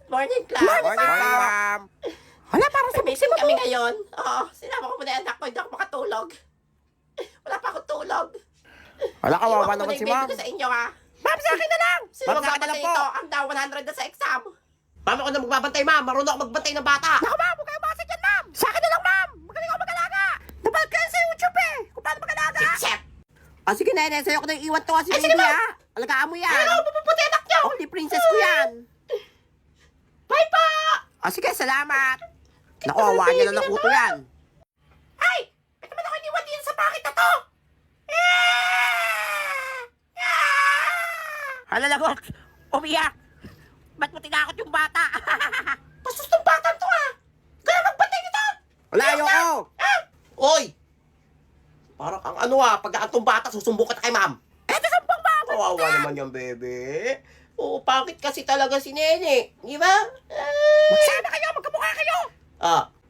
Morning, class. Morning, ma'am. Wala, para sa mission kami ngayon. Oo, sinama ko muna yung anak ko, hindi ako makatulog. Wala pa akong tulog. Wala, kawawa Iwan ko naman muna si yung baby ma'am. ko sa inyo, ha? Ma'am, sa akin na lang. Sino Ma'am, sa akin na magbabantay lang po. ito? Ang daw 100 na sa exam. Paano ako na magbabantay, ma'am? Marunong ako magbantay ng bata. Naku, ma'am, huwag kayo basa dyan, ma'am. Sa akin na lang, ma'am. Magaling ako mag-alaga. Napanood kayo sa YouTube eh. Kung paano mag-alaga. Chef! O sige, nene. Sa'yo ko na iwan to si Ay, sige, baby, ma'am. ha. Alagaan mo yan. Ano, pupuputi anak niyo? Only princess ko yan. Bye pa! O sige, salamat. Naku, awaan niya na ng kuto yan. Ay! Ba't naman ako iniwan din sa bakit na to? Halalagot. Umiyak. Ba't mo tinakot yung bata? Bastos tong bata to, ha? Kaya magbantay nito! Wala, ayoko. Oy! Parang ang ano, pagkaantong bata, susumbong ka na kay ma'am. Eto sampang ma'am. Kawawa naman yung bebe. Oo, bakit kasi talaga si Nene? Di ba? Magsama kayo, magkamukha kayo.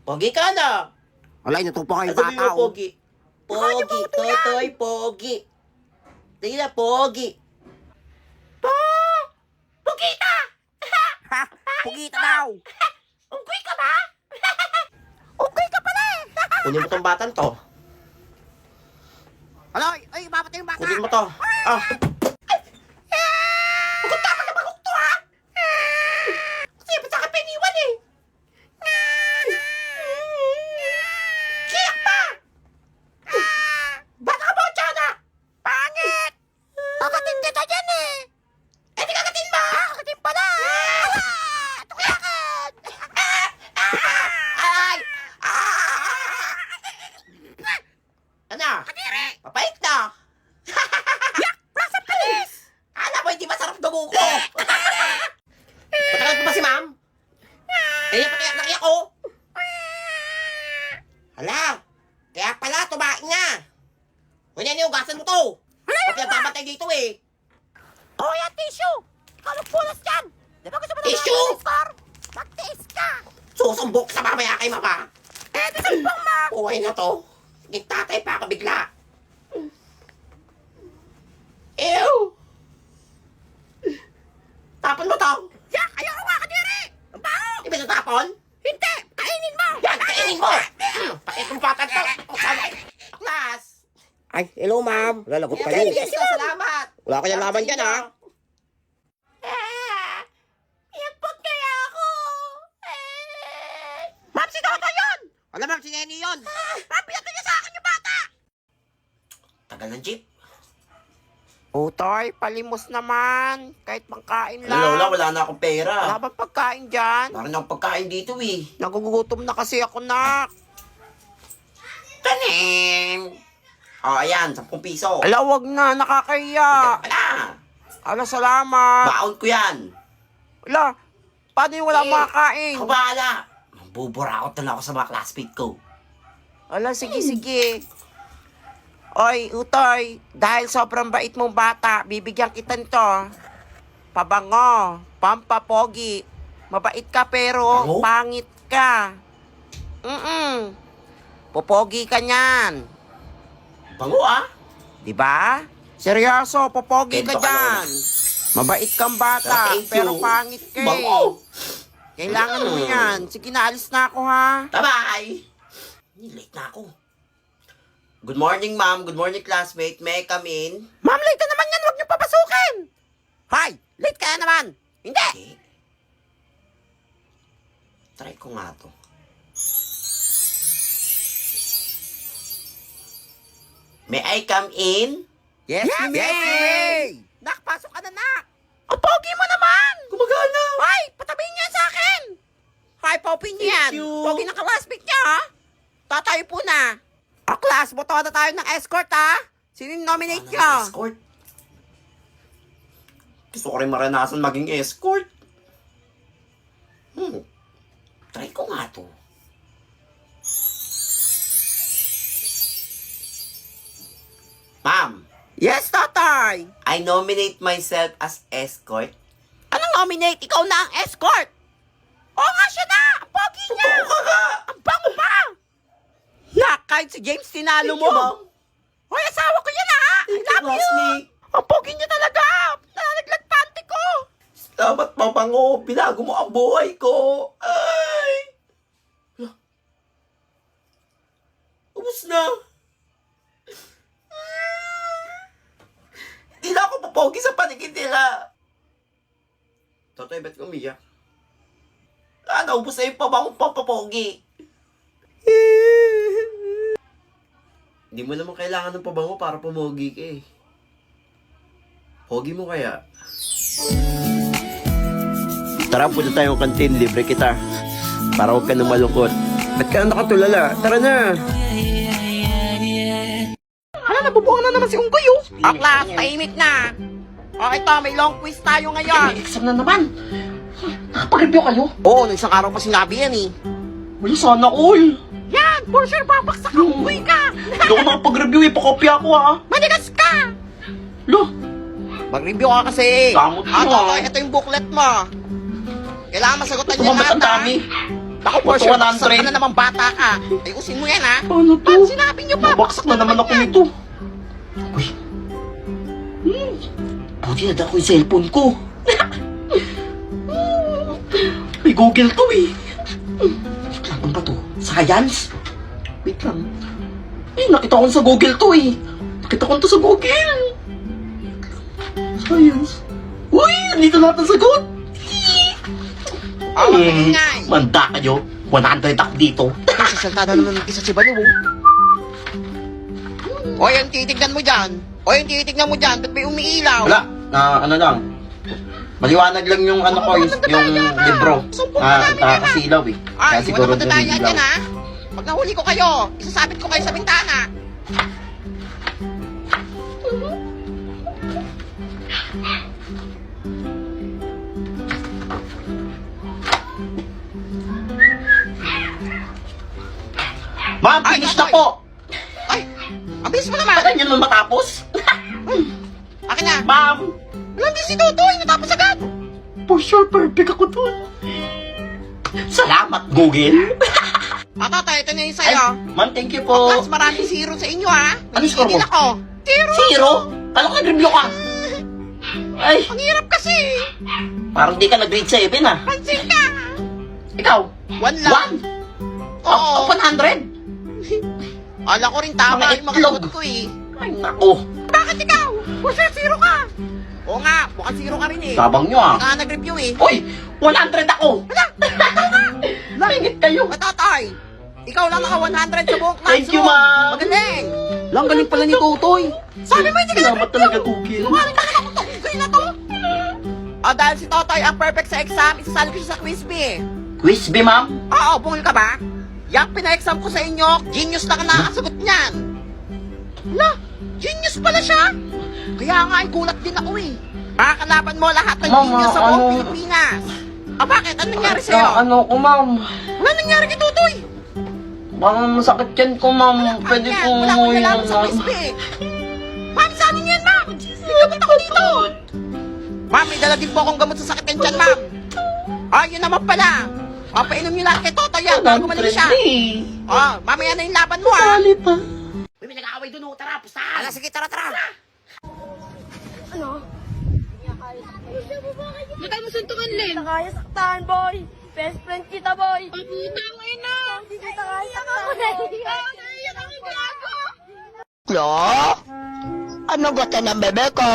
Pogi ka na. Wala, inutupo kayo Sabi bata. mo, Pogi. Pogi, Totoy, Pogi. Sige na, Pogi. Pugita! Ha? Pugita daw. Unggoy ka ba? Okay ka pala eh. Kunin mo tong batan to. Alo, ay, mapatay yung bata. Kunin mo to. Huwag tama na bagok to, ha? Kasi ba't sa akin piniwan eh? Kiyak pa! Bata ka ba, Chana? Pangit. Kakatin kita dyan eh. Eh, di kagatin mo! Kakatin pala. Tukuyakan. Ay! Ano? Kadiri. Papait na! Yak, nasa palis. Alam mo, hindi masarap dugo ko! Patagal pa ba si ma'am? Eh, patiyak na iyak ko! Hala! Kaya pala, tumain na! Ganyan yung ugasan mo to! Pati ang babantay dito eh! Oh, yan, tissue. Ikaw nagpunas dyan. Di ba gusto mo na Tissue? score? Mag-tiis ka. Susumbok sa mamaya kay mama! Eh, di sampang ma'am. Buhay na to! Nagtatay pa ako bigla! Ew! Tapon mo to! Yak, ayoko nga, kadiri. Ang baho. Di ba natapon? Hindi, kainin mo. Yan, kainin mo! Pakit yung bata to! Class! Ay, hello ma'am. Lalagot Kayo. Salamat! Wala kayong laban dyan, ha? Iyagpag kaya ako! Ma'am, si Toto yun. Wala ma'am, si Nenny yun. Ma'am, pinatay niya sa akin yung bata. Tagal ng jeep. Utoy, palimos naman. Kahit pangkain lang. Lola, wala na akong pera. Wala bang pagkain dyan? Wala na akong pagkain dito eh. Nagugutom na kasi ako, nak. Tanim! Ayan, 10 piso. Ala, wag na. Nakakahiya. Wala! Ala, salamat. Baon ko yan. Ala, paano yung wala makakain? Ako bahala. Mabuburaot na lang ako sa mga classmate ko. Ala, sige, sige. Oy, Utoy, dahil sobrang bait mong bata, bibigyan kita nito. Pabango, pampapogi. Mabait ka pero Bango? pangit ka. Popogi ka niyan. Bango ah! Di ba? Seryoso, popogi ka Kento ka, dyan. Mabait kang bata, Thank pero you. pangit ka eh. Bango! Kailangan mo yan. Sige, naalis na ako ha. Bye-bye! Late na ako. Good morning, ma'am. Good morning, classmate. May I come in? Ma'am, late na naman yan. Huwag niyo papasukin. Hay, late ka na naman. Hindi. Okay. Try ko nga to. May I come in? Yes, you may. Nak, pasok ka na, nak. Ang pogi mo naman. Gumagana! Hay, patabihin niya sa akin. Hay, pa-open niya yan. Thank you. Pogi ng classmate niya, ha? Tatayo po na. O, class, boto na tayo ng escort, ha? Sino yung nominate niyo? Escort? Gusto ko rin maranasan maging escort. Try ko nga to. Ma'am, Yes, tatay. I nominate myself as escort. Anong nominate? Ikaw na ang escort. Oo nga siya na. Ang pogi niya. Ang bango pa. Nak, kahit si James tinalo Thank mo. you, ma'am. Hoy, asawa ko yan, ha? I love you. classmate. Ang pogi niya talaga. Nalaglag panty ko. Salamat, pabango. Binago mo ang buhay ko. Ay! Ubus na. Hindi na ako papogi sa paningin nila. Totoy, ba't umiyak? Naubos na yung pabangong pampapogi. Hindi mo naman kailangan ng pabango para pumogi ka eh. Pogi mo kaya? Tara, punta tayong kantin. Libre kita. Para huwag ka na malungkot. Ba't ka na nakatulala? Tara na! Hala, nabubuang na naman si Unggoy, oh. O, class, tahimik na. O, ito, may long quiz tayo ngayon. May exam na naman. Nakapag-review kayo? Oo, nung isang araw pa sinabi yan, eh. Wala sana all. Yan, for sure, babaksak ang Unggoy ka. Hindi ako nakapag-review eh. Pakopya ako ha. Manigas ka. Lo, Mag-review ka kasi. Kamot mo, ah. Ito yung booklet mo. Kailangan masagutan niya tumamat lahat, ang dami. Ako, for sure, 100. baksak ka na naman bata ka. Ayusin mo yan, ha? Paano to? Ba't sinabi niyo pa? Mabaksak na naman ako nito. Uy. Buti na dako yung cellphone ko. May Google to eh. Wait lang, ano ba to? Science? Wait lang. Nakita ko sa Google to eh. Nakita ko to sa Google. Science. Uy, andito lahat ang sagot. Ingay. Manda kayo. 100 ako dito. Sasalta na naman ng isa si Baliw. O, yung titignan mo dyan. Ba't may umiilaw? Wala. Ano lang. Maliwanag lang yung ano ko, yung libro. Kasi ilaw eh. Ay, Kaya wala siguro matandaan doon yan ilaw. yan, ha? Pag nahuli ko kayo, isasabit ko kayo sa bintana. Ma'am, Ay, finish na Totoy. po. Ay, ang bilis mo naman. Bakit nyo naman matapos? Akin na. Ma'am, Walang di si Totoy, natapos agad. for sure perfect ako dun. Salamat, Google. Totoy, ito na yung Ay, sa'yo. ma'am, thank you Plus, po. maraming zero sa inyo, ha? Ano score mo? Nagigil ako. Zero. Zero? Kala ko nag-review ka. Ay, Ang hirap kasi. parang di ka nag-grade 7 ah. Pansin ka. Ikaw? One lang. 1? Oh, 100? Ala ko rin tama Mga yung mga itlog. sagot ko, eh. Ay, nako. Bakit ikaw? For sure, zero ka. Oo nga, mukhang zero ka rin, eh. Tabang nyo ah. Hindi ka nag-review, eh. Uy, 100 ako. Langit kayo. Totoy, ikaw lang naka 100 sa buong classroom. Thank you, ma'am. Magaling. Lang galing pala ni Totoy. Sabi mo, hindi ka Salamat talaga, Google. Lumarin ka naman kung Unggoy na to. Dahil si Totoy ang perfect sa exam, isasali ko siya sa quiz bee. Quiz B, ma'am? Oo, bungol ka ba? Yang pina-exam ko sa inyo, genius lang ang nakakasagot niyan. Hala, genius pala siya. Kaya nga, gulat din ako eh. Makakalaban mo lahat ng Mama, genius sa buong ano? Pilipinas. Bakit? Anong nangyari sa'yo? Ano ko, ma'am? Wala nangyari kay Totoy. Parang masakit yan ko, ma'am. Pwede Yan, ko wala akong umuwi nalaman na, sa ma'am. quiz bee. Ma'am, sa anin yan, ma'am? Ikabot ako dito. Ma'am, may dala din po akong gamot sa sakit ng tiyan, ma'am. Yun naman pala. Papainom niyo lahat kay Totoy yan bago gumaling siya. Mamaya na yung laban mo, ha? Sali pa. Uy, may nag-aaway doon, tara, pustahan. Sige, tara. Matay mo suntukan, Len. Kaya saktan, boy. Best friend kita, boy. Ang putang ina. Hindi kita kaya saktan, boy. Lo? Ano gusto ng bebe ko?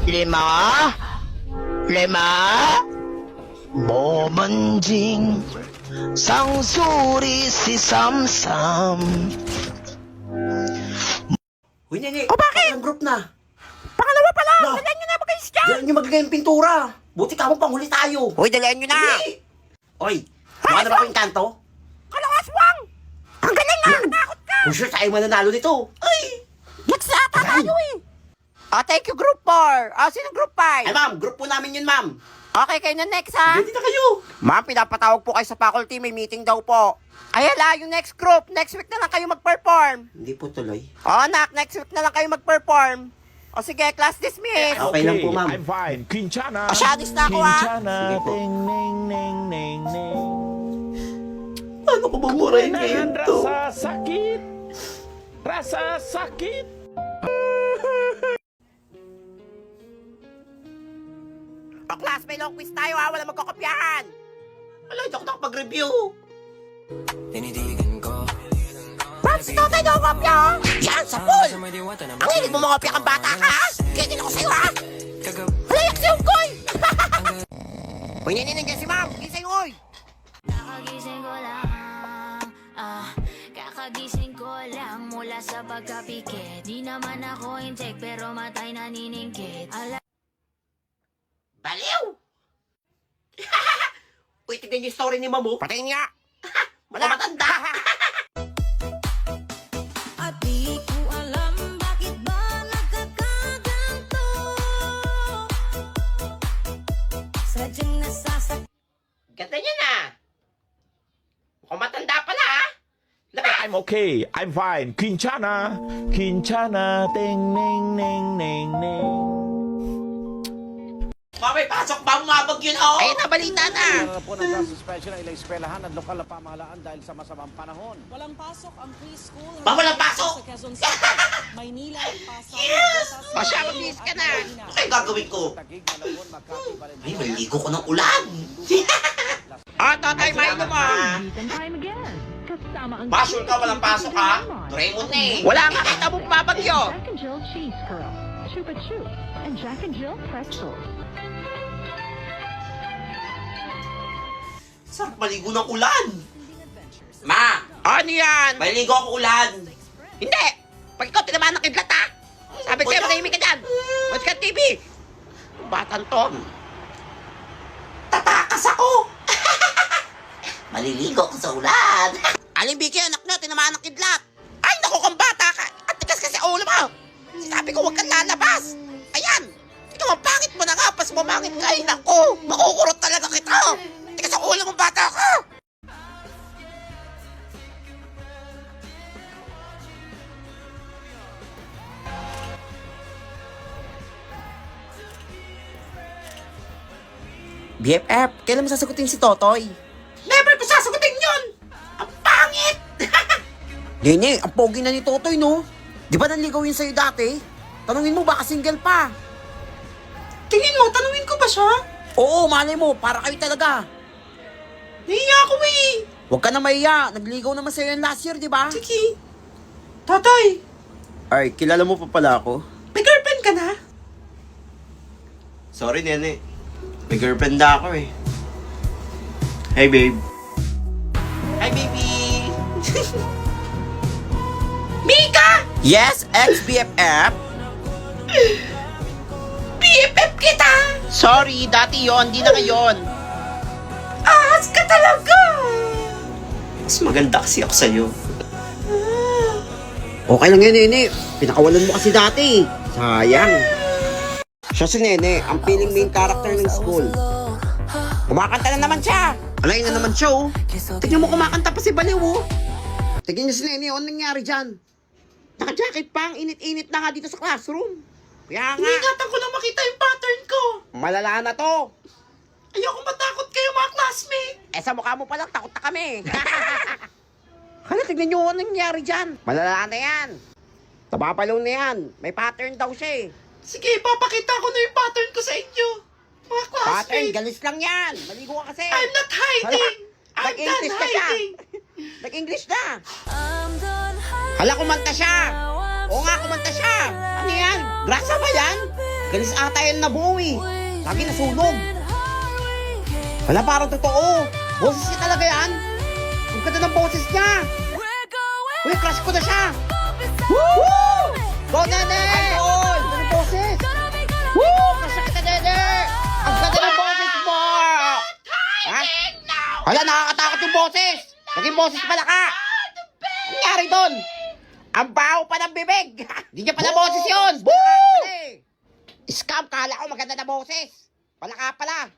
5? Bomanjing Sangsuri si Samsam. Uy, Nene. bakit? Ang group na. Pangalawa pa lang. Lo. Dalian nyo na mag-ayos dyan. Diyan nyo magagayang pintura. Buti ka mo panghuli tayo. Uy, dalian nyo na. Hindi. Oy, ano ba ko yung kanto? Kalawaswang. Ang galing nga. Natakot ka. For sure, tayo mananalo nito. Ay! Next na ata tayo eh. Thank you, Group 4. Sino Group 5? Ay, ma'am, group po namin yun, ma'am. Okay, kayo na next, ha? Ready na kayo. Ma'am, pinapatawag po kayo sa faculty. May meeting daw po. Ay, hala, yung next group. Next week na lang kayo mag-perform. Hindi po tuloy. Nak, next week na lang kayo mag-perform. O sige, class dismiss. Okay lang po, ma'am. I'm fine. Quinchana. Asyalis na ako, ha? Quinchana. Sige po. Ding, ning, ning, ning, ning. Paano ko bumurahin ngayon Nahan to? rasa sakit. Rasa sakit. O class, may long quiz tayo ha. Wala magkakopyahan. Wala, hindi ako nakapag-review. Ma'am, si Totoy daw kopya oh. Yan, sa pool. Ang hilig mo mga kopya kang bata ka ha. Kaya din ako sa'yo ha. Halayak si Ungkoy. Uy, nandiyan si ma'am. Gising, uy. Kakagising ko lang, kakagising ko lang mula sa pagkapikit. Di naman ako intek pero matay naniningkit. Baliw! Uy, tignan yung story ni Mamu. Patayin nga. Wala matanda. At di ko alam bakit ba nagkakaganto. Sadyang nasasak. Ganda niya na. Mukhang matanda pala, ha? I'm okay. I'm fine. Quinchana. Quinchana. Ting, ning, ning, ning, ning. Mamay, pasok ba? Umabag yun, oh! Ayun na, balita na. Po nagsasuspension ng ilang eskwelahan at lokal na pamahalaan dahil sa masamang panahon. Walang pasok ang preschool. Ba, walang pasok? Sa Quezon City, Maynila, Pasay, Yes! Batasan, O siya, mag-miss ka na. Ano kayo gagawin ko? Taguig, Malabon, Makati, Ay, Valenzuela. maligo ko ng ulan. O, Totoy, mainom mo. Pasok ka, walang pasok, ha? Doraemon na eh. Wala nga kita mong babagyo. Jack and Jill Cheese Curl, Chupa Chup, and Jack and Jill Pretzels. Sarap maligo ng ulan. Ma, Ano yan? maligo ako ulan. Hindi. Pag ikaw tinamaan ng kidlat ha. Sabi ko sa'yo, manahimik ka dyan. Watch ka TV. Batang to. Tatakas ako. Maliligo ako sa ulan. Aling Vicky, anak nyo, tinamaan ng kidlat. Ay, naku, kung bata ka. At tigas kasi ulo mo. Sabi ko, huwag kang lalabas. Ayan. Ikaw, ang pangit mo na nga. Pas mamangit ka. Ay, naku. Makukurot talaga kita. Tigas ang ulo mong bata ka. BFF, kailan mo sasagutin si Totoy? Never ko sasagutin yun. Ang pangit. Nene, ang pogi na ni Totoy, no? Di ba nanligaw yun sa'yo dati? Tanungin mo, baka single pa. Tingin mo, tanungin ko ba siya? Oo, malay mo, para kayo talaga. Nahiya ako eh. Huwag ka na mahiya, nagligaw naman sa'yo yan last year, di ba? Sige. Totoy, Ay, kilala mo pa pala ako? may girlfriend ka na? Sorry, nene. May girlfriend na ako eh. Hey, babe. Hi, baby. Mika! Yes, ex-BFF. BFF kita! Sorry, dati yon, di na ngayon. Ahas ka talaga! Mas maganda kasi ako sa'yo. Okay lang yun, Nene. Pinakawalan mo kasi dati. Sayang. Siya si Nene, ang feeling main character ng school. Kumakanta na naman siya. Alay na naman siya, oh. Tignan mo kumakanta pa si Baliw, oh. Tignan niyo si Nene, ano nangyari dyan? Naka-jacket pa, ang init-init na nga dito sa classroom. Kaya nga, Ingatan ko lang makita yung pattern ko. malala na to. Ayoko matakot kayo mga classmate. Eh sa mukha mo pa lang, takot na kami. Hala, tignan niyo ano nangyari dyan. Malala na yan. Tabapalaw na yan. May pattern daw siya, eh. Sige, papakita ko na yung pattern ko sa inyo. Mga Pattern, classmates. galis lang yan. Maligo ka kasi. I'm not hiding. Hala, I'm done nag-English ka siya. hiding. Nag-English na. Hala, kumanta siya. Oo nga, kumanta siya. Ano yan? Grasa ba yan? Galis ata yan na buo, eh. Lagi nasunog. Hala, parang totoo. Boses niya talaga yan. Ang ganda ng boses niya. Uy, crush ko na siya. Woo! Go, Nene! Idol! Ganda ng boses. Woo! Crush na kita, Nene! Ang ganda ng boses mo! Ha? Hala, nakakatakot yung boses. Naging boses pala ka. Ano nangyari doon? Ang baho pa ng bibig. Hindi niya pala boses yun. Woo! Scam, kala ko maganda na boses. Pala ka pala.